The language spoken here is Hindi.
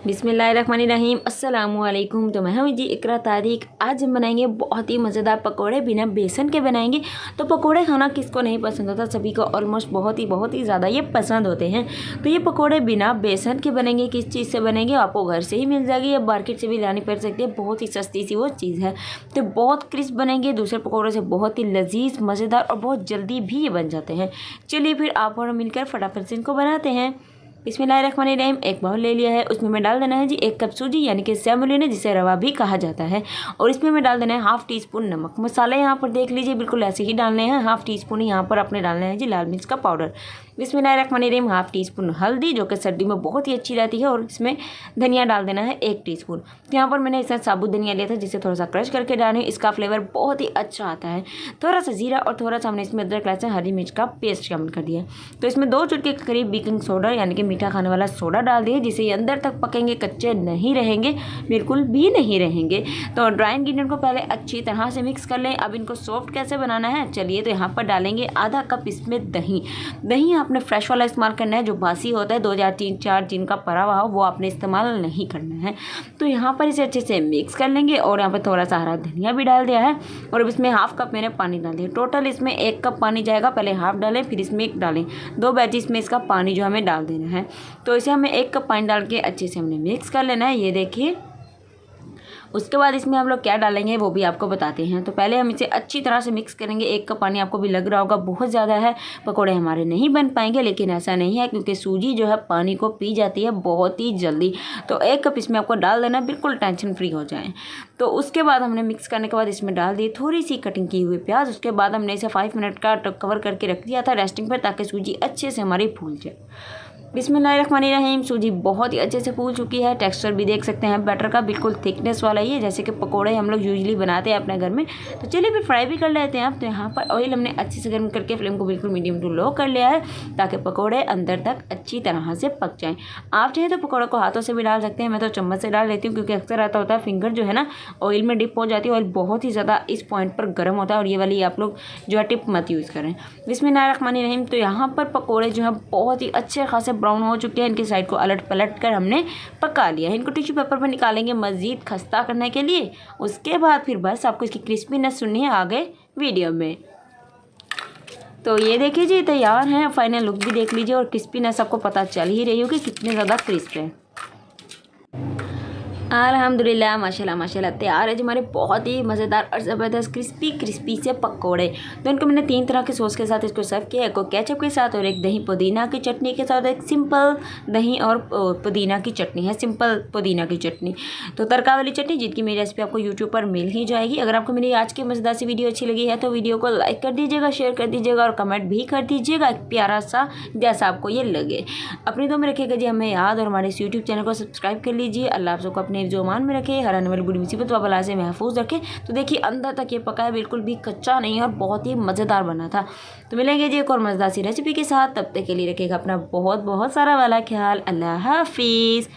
बिस्मिल्लाहिर्रहमानिर्रहीम अस्सलामुअलैकुम। तो मैं हूं जी इकरा तारीख। आज हम बनाएंगे बहुत ही मज़ेदार पकोड़े बिना बेसन के बनाएंगे। तो पकोड़े खाना किसको नहीं पसंद होता, सभी को ऑलमोस्ट बहुत ही ज़्यादा ये पसंद होते हैं। तो ये पकोड़े बिना बेसन के बनेंगे। किस चीज़ से बनेंगे आपको घर से ही मिल जाएगी या मार्केट से भी लानी पड़ सकती है। बहुत ही सस्ती सी वो चीज़ है। तो बहुत क्रिस्प बनेंगे, दूसरे पकौड़े से बहुत ही लजीज मज़ेदार और बहुत जल्दी भी ये बन जाते हैं। चलिए फिर आप और मिलकर फटाफट से इनको बनाते हैं। बिस्मिल्लाहिर्रहमानिर्रहीम। एक बाउल ले लिया है, उसमें मैं डाल देना है जी 1 कप सूजी यानी कि सेमोलिना जिसे रवा भी कहा जाता है। और इसमें मैं डाल देना है हाफ़ टी स्पून नमक। मसाले यहाँ पर देख लीजिए बिल्कुल ऐसे ही डालने हैं। हाफ़ टी स्पून यहाँ पर अपने डालना है जी लाल मिर्च का पाउडर। बिस्मिल्लाहिर्रहमानिर्रहीम। हाफ़ टी स्पून हल्दी जो कि सर्दी में बहुत ही अच्छी रहती है। और इसमें धनिया डाल देना है 1 टीस्पून। यहाँ पर मैंने इसमें साबुत धनिया लिया था जिसे थोड़ा सा क्रश करके डालें, इसका फ्लेवर बहुत ही अच्छा आता है। थोड़ा सा जीरा और थोड़ा सा हमने इसमें अदरक लहसुन हरी मिर्च का पेस्ट शामिल कर दिया। तो इसमें 2 चुटकी के करीब बेकिंग सोडा यानी कि मीठा खाने वाला सोडा डाल दिए, जिससे ये अंदर तक पकेंगे, कच्चे नहीं रहेंगे, बिल्कुल भी नहीं रहेंगे। तो ड्राई इंग्रेडिएंट को पहले अच्छी तरह से मिक्स कर लें। अब इनको सॉफ्ट कैसे बनाना है चलिए। तो यहाँ पर डालेंगे आधा कप इसमें दही। दही आपने फ्रेश वाला इस्तेमाल करना है, जो बासी होता है 2003-4 दिन का पड़ा हुआ हो वो आपने इस्तेमाल नहीं करना है। तो यहाँ पर इसे अच्छे से मिक्स कर लेंगे। और यहाँ पर थोड़ा सा हरा धनिया भी डाल दिया है। और अब इसमें हाफ़ कप मैंने पानी डाल दिया। टोटल इसमें 1 कप पानी जाएगा। पहले हाफ़ डालें फिर इसमें 1 डालें, 2 बैचेस में इसका पानी जो हमें डाल देना है। तो इसे हमें 1 कप पानी डाल के अच्छे से हमने मिक्स कर लेना है। ये देखिए। उसके बाद इसमें हम लोग क्या डालेंगे वो भी आपको बताते हैं। तो पहले हम इसे अच्छी तरह से मिक्स करेंगे। 1 कप पानी आपको भी लग रहा होगा बहुत ज़्यादा है, पकोड़े हमारे नहीं बन पाएंगे, लेकिन ऐसा नहीं है क्योंकि सूजी जो है पानी को पी जाती है बहुत ही जल्दी। तो 1 कप इसमें आपको डाल देना, बिल्कुल टेंशन फ्री हो जाए। तो उसके बाद हमने मिक्स करने के बाद इसमें डाल दी थोड़ी सी कटिंग की हुई प्याज। उसके बाद हमने इसे 5 मिनट का कवर करके रख दिया था रेस्टिंग पर, ताकि सूजी अच्छे से हमारी फूल जाए। बिस्मिल्लाहिर्रहमानिर्रहीम। सूजी बहुत ही अच्छे से फूल चुकी है। टेक्सचर भी देख सकते हैं बैटर का, बिल्कुल थिकनेस वाला ही है जैसे कि पकोड़े हम लोग यूजुअली बनाते हैं अपने घर में। तो चलिए फिर फ्राई भी कर लेते हैं आप। तो यहाँ पर ऑयल हमने अच्छे से गर्म करके फ्लेम को बिल्कुल मीडियम टू लो कर लिया है, ताकि पकोड़े अंदर तक अच्छी तरह से पक जाएँ। आप चाहें तो पकौड़े को हाथों से भी डाल सकते हैं, मैं तो चम्मच से डाल लेती हूँ क्योंकि अक्सर आता होता है फिंगर जो है ना ऑयल में डिप हो जाती है। ऑयल बहुत ही ज़्यादा इस पॉइंट पर गर्म होता है और ये वाली आप लोग जो है टिप मत यूज़ करें। बिस्मिल्लाहिर्रहमानिर्रहीम। तो यहाँ पर पकोड़े जो है बहुत ही अच्छे खासे ब्राउन हो चुके हैं। इनकी साइड को अलट पलट कर हमने पका लिया है। इनको टिश्यू पेपर पर निकालेंगे मज़ीद खस्ता करने के लिए। उसके बाद फिर बस आपको इसकी क्रिस्पीनेस सुननी है आगे वीडियो में। तो ये देखिए जी तैयार हैं। फाइनल लुक भी देख लीजिए और क्रिस्पीनेस आपको पता चल ही रही होगी कितने ज़्यादा क्रिस्प है। अल्हम्दुलिल्लाह माशाल्लाह माशाल्लाह तैयार है जो हमारे बहुत ही मज़ेदार और ज़बरदस्त क्रिस्पी से पकोड़े। तो इनको मैंने 3 तरह के सॉस के साथ इसको सर्व किया, एक केचप के साथ और एक दही पुदीना की चटनी के साथ। एक सिंपल दही और पुदीना की चटनी है, सिंपल पुदीना की चटनी। तो तड़का वाली चटनी जिसकी मेरी रेसिपी आपको यूट्यूब पर मिल ही जाएगी। अगर आपको मेरी आज की मज़ेदार सी वीडियो अच्छी लगी है तो वीडियो को लाइक कर दीजिएगा, शेयर कर दीजिएगा और कमेंट भी कर दीजिएगा एक प्यारा सा जैसा आपको ये लगे। अपनी तो में रखिएगा जी हमें याद और हमारे इस यूट्यूब चैनल को सब्सक्राइब कर लीजिए। अल्लाह आप सबको अपने जो अमान में रखे, हर आने वाली बुरी मुसीबत व बला से महफूज रखे। तो देखिए अंदर तक ये पका है, बिल्कुल भी कच्चा नहीं है और बहुत ही मज़ेदार बना था। तो मिलेंगे जी एक और मज़ेदार सी रेसिपी के साथ। तब तक के लिए रखिएगा अपना बहुत सारा वाला ख्याल। अल्लाह हाफिज़।